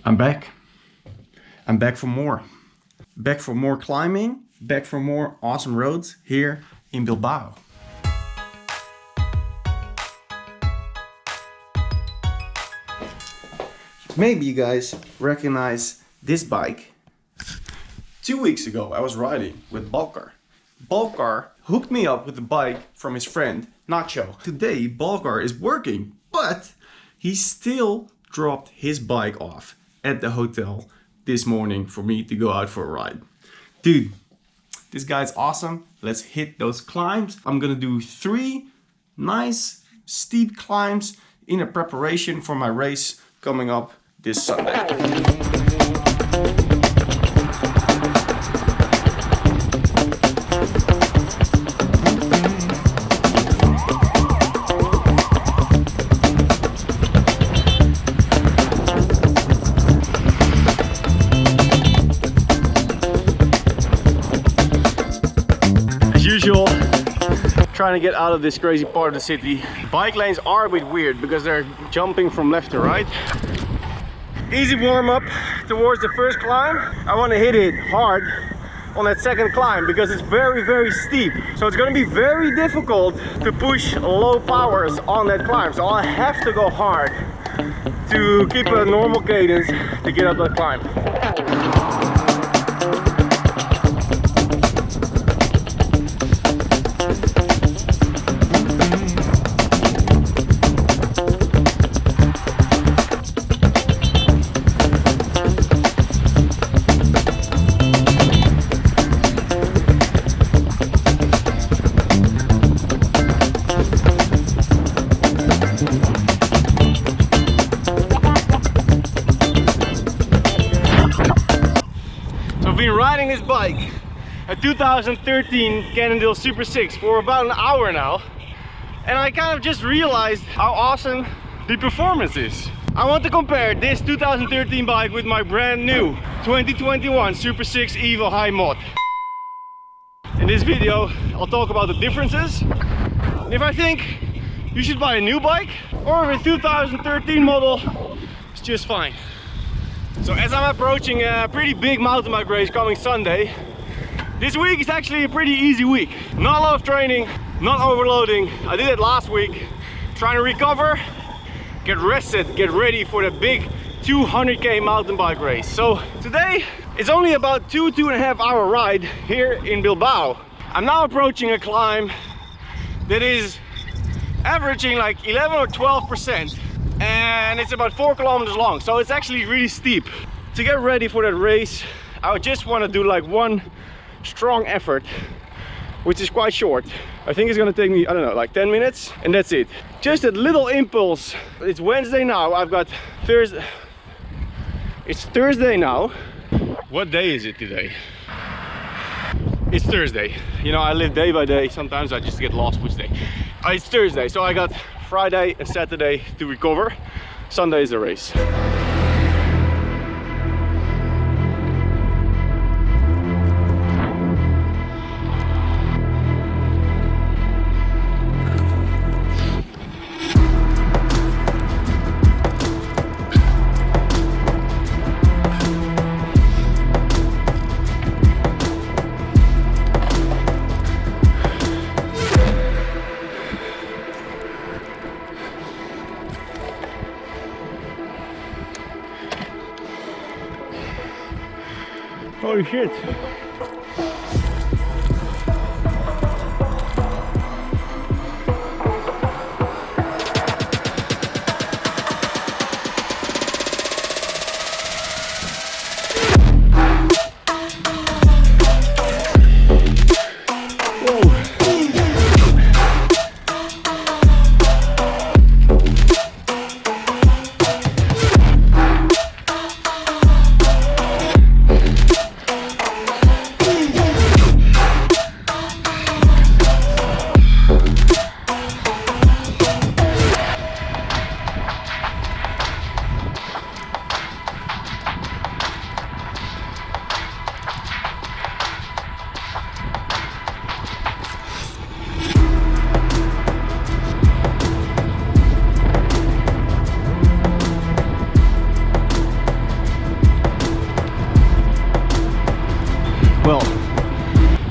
I'm back. I'm back for more. Back for more climbing. Back for more awesome roads here in Bilbao. Maybe you guys recognize this bike. 2 weeks ago I was riding with Balkar. Balkar hooked me up with the bike from his friend Nacho. Today Balkar is working, but he still dropped his bike off at the hotel this morning for me to go out for a ride. Dude, this guy's awesome. Let's hit those climbs. I'm gonna do 3 nice steep climbs in a preparation for my race coming up this Sunday. Usual, trying to get out of this crazy part of the city. Bike lanes are a bit weird because they're jumping from left to right. Easy warm up towards the first climb. I want to hit it hard on that second climb because it's very steep. So it's going to be very difficult to push low powers on that climb. So I have to go hard to keep a normal cadence to get up that climb. Been riding this bike, a 2013 Cannondale SuperSix, for about an hour now, and I kind of just realized how awesome the performance is. I want to compare this 2013 bike with my brand new 2021 SuperSix Evo High Mod. In this video I'll talk about the differences and if I think you should buy a new bike or if a 2013 model is just fine. So as I'm approaching a pretty big mountain bike race coming Sunday, this week is actually a pretty easy week. Not a lot of training, not overloading. I did it last week, trying to recover, get rested, get ready for the big 200k mountain bike race. So today it's only about 2.5 hour ride here in Bilbao. I'm now approaching a climb that is averaging like 11 or 12%. And it's about 4 kilometers long, so it's actually really steep. To get ready for that race, I just want to do like one strong effort, which is quite short. I think it's gonna take me, I don't know, like 10 minutes, and that's it. Just a little impulse. It's Wednesday now, I've got Thursday. It's Thursday now. What day is it today? It's Thursday. You know, I live day by day, sometimes I just get lost which day. It's Thursday, so I got Friday and Saturday to recover. Sunday is the race. Holy shit.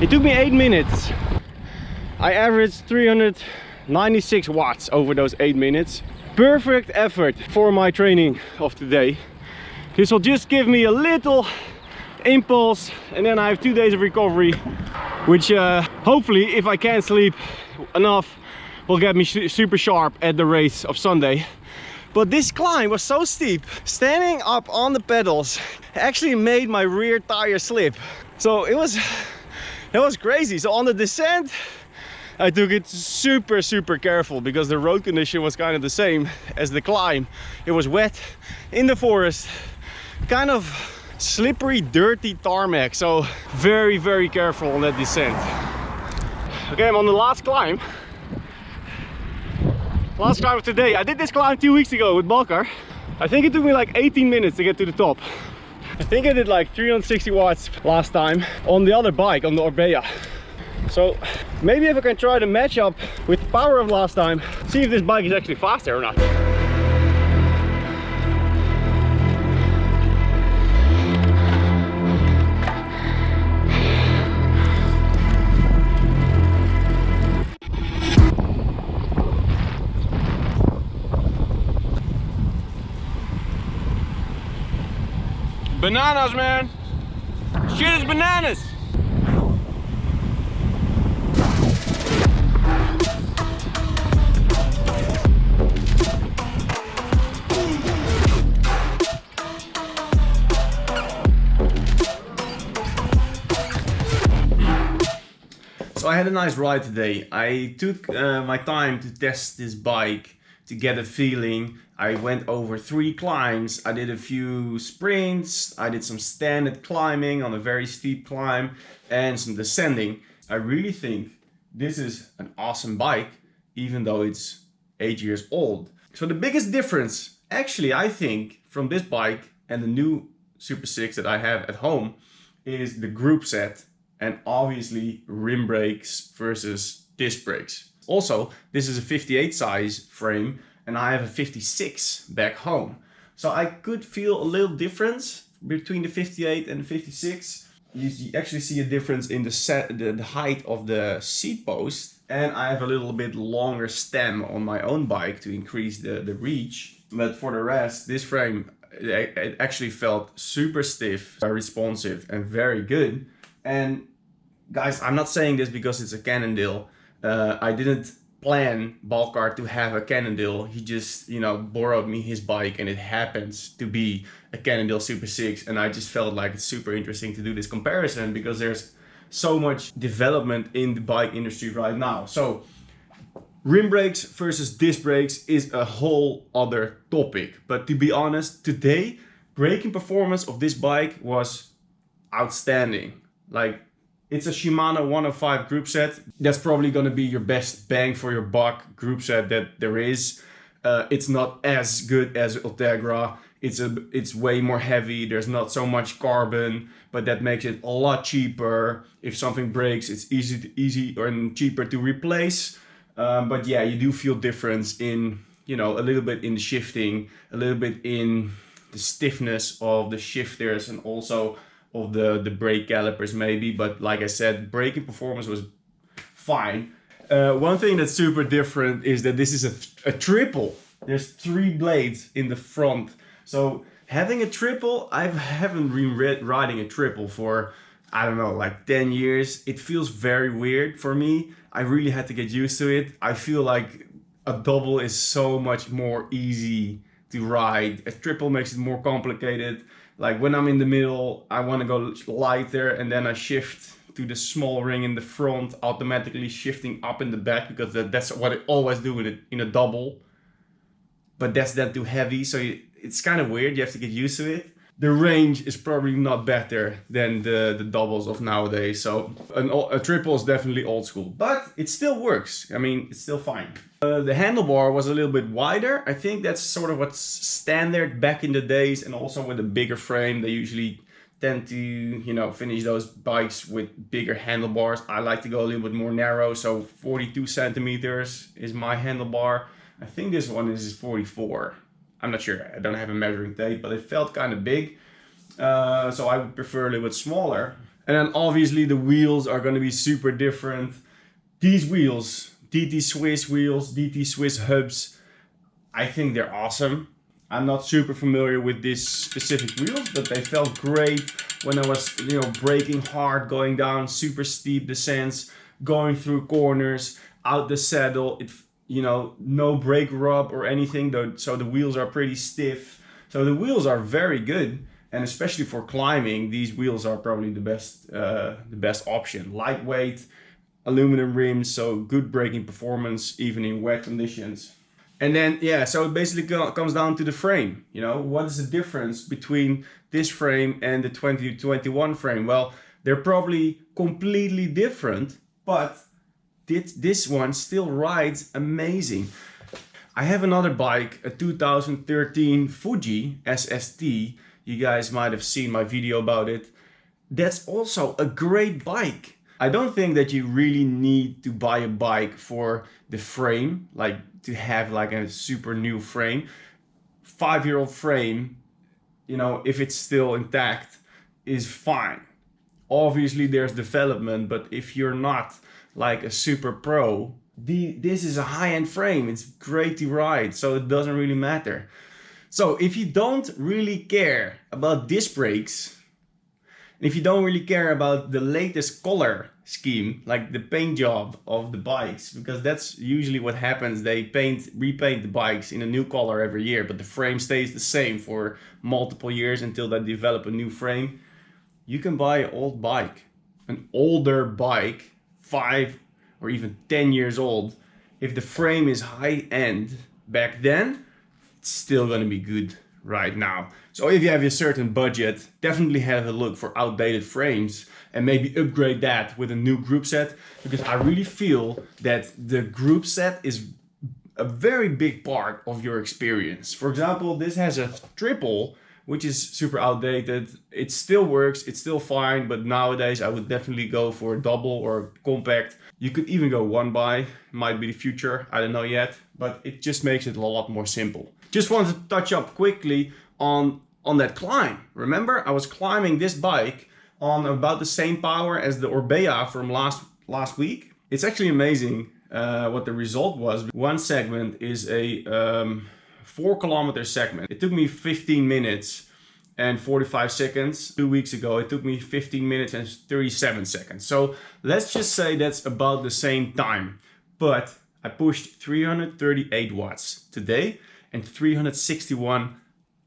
It took me 8 minutes. I averaged 396 watts over those 8 minutes. Perfect effort for my training of today. This will just give me a little impulse, and then I have 2 days of recovery, which hopefully, if I can sleep enough, will get me super sharp at the race of Sunday. But this climb was so steep, standing up on the pedals actually made my rear tire slip. So it was crazy. So on the descent, I took it super careful because the road condition was kind of the same as the climb. It was wet in the forest, kind of slippery, dirty tarmac. So very careful on that descent. Okay, I'm on the last climb. Last climb of today. I did this climb 2 weeks ago with Balkar. I think it took me like 18 minutes to get to the top. I think I did like 360 watts last time on the other bike, on the Orbea. So maybe if I can try to match up with the power of last time, see if this bike is actually faster or not. Bananas, man. Shit is bananas. So I had a nice ride today. I took my time to test this bike, to get a feeling. I went over 3 climbs, I did a few sprints, I did some standard climbing on a very steep climb and some descending. I really think this is an awesome bike, even though it's 8 years old. So the biggest difference, actually, I think, from this bike and the new SuperSix that I have at home is the group set and obviously rim brakes versus disc brakes. Also, this is a 58 size frame and I have a 56 back home. So I could feel a little difference between the 58 and the 56. You actually see a difference in the height of the seat post, and I have a little bit longer stem on my own bike to increase the reach. But for the rest, this frame, it actually felt super stiff, responsive and very good. And guys, I'm not saying this because it's a Cannondale. I didn't plan Balkar to have a Cannondale. He just, you know, borrowed me his bike and it happens to be a Cannondale SuperSix, and I just felt like it's super interesting to do this comparison because there's so much development in the bike industry right now. So rim brakes versus disc brakes is a whole other topic, but to be honest, today braking performance of this bike was outstanding. Like, it's a Shimano 105 group set. That's probably going to be your best bang for your buck group set that there is. It's not as good as Ultegra. It's way more heavy. There's not so much carbon, but that makes it a lot cheaper. If something breaks, it's easy and cheaper to replace. But yeah, you do feel difference in, you know, a little bit in the shifting, a little bit in the stiffness of the shifters, and also of the brake calipers maybe. But like I said, braking performance was fine. One thing that's super different is that this is a triple. There's 3 blades in the front. So having a triple, I haven't been riding a triple for, I don't know, like 10 years. It feels very weird for me. I really had to get used to it. I feel like a double is so much more easy to ride. A triple makes it more complicated. Like when I'm in the middle, I want to go lighter, and then I shift to the small ring in the front, automatically shifting up in the back, because that's what I always do in a double. But that's then too heavy, so it's kind of weird. You have to get used to it. The range is probably not better than the doubles of nowadays. So a triple is definitely old school, but it still works. I mean, it's still fine. The handlebar was a little bit wider. I think that's sort of what's standard back in the days, and also with a bigger frame, they usually tend to, you know, finish those bikes with bigger handlebars. I like to go a little bit more narrow, so 42 centimeters is my handlebar. I think this one is 44. I'm not sure, I don't have a measuring tape, but it felt kind of big. So I would prefer a little bit smaller. And then obviously the wheels are going to be super different. These wheels, DT Swiss wheels, DT Swiss hubs, I think they're awesome. I'm not super familiar with these specific wheels, but they felt great when I was, braking hard, going down super steep descents, going through corners, out the saddle. It, no brake rub or anything, though, so the wheels are pretty stiff. So the wheels are very good, and especially for climbing, these wheels are probably the best option. Lightweight, aluminum rims, so good braking performance even in wet conditions. And then, yeah, so it basically comes down to the frame. What is the difference between this frame and the 2021 frame? Well, they're probably completely different, but this one still rides amazing. I have another bike, a 2013 Fuji SST. You guys might have seen my video about it. That's also a great bike. I don't think that you really need to buy a bike for the frame, like to have like a super new frame. 5-year-old frame, if it's still intact, is fine. Obviously there's development, but if you're not like a super pro, this is a high-end frame. It's great to ride, so it doesn't really matter. So if you don't really care about disc brakes, and if you don't really care about the latest color scheme, like the paint job of the bikes, because that's usually what happens, they repaint the bikes in a new color every year, but the frame stays the same for multiple years until they develop a new frame. You can buy an old bike, an older bike, 5 or even 10 years old. If the frame is high-end back then, it's still gonna be good right now. So if you have a certain budget, definitely have a look for outdated frames and maybe upgrade that with a new group set, because I really feel that the group set is a very big part of your experience. For example, this has a triple, which is super outdated. It still works, it's still fine, but nowadays I would definitely go for a double or compact. You could even go one by, might be the future, I don't know yet, but it just makes it a lot more simple. Just wanted to touch up quickly on that climb. Remember, I was climbing this bike on about the same power as the Orbea from last week. It's actually amazing what the result was. One segment is a 4-kilometer segment. It took me 15 minutes and 45 seconds. 2 weeks ago, it took me 15 minutes and 37 seconds. So let's just say that's about the same time. But I pushed 338 watts today and 361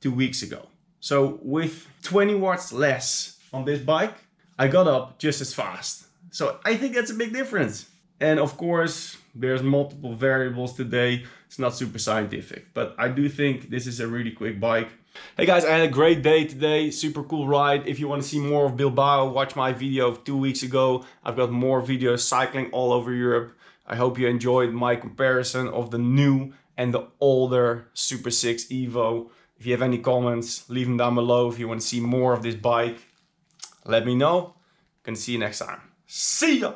2 weeks ago. So with 20 watts less on this bike, I got up just as fast. So I think that's a big difference. And of course, there's multiple variables today. It's not super scientific, but I do think this is a really quick bike. Hey guys, I had a great day today. Super cool ride. If you want to see more of Bilbao, watch my video of 2 weeks ago. I've got more videos cycling all over Europe. I hope you enjoyed my comparison of the new and the older SuperSix Evo. If you have any comments, leave them down below. If you want to see more of this bike, let me know. Can see you next time. See ya!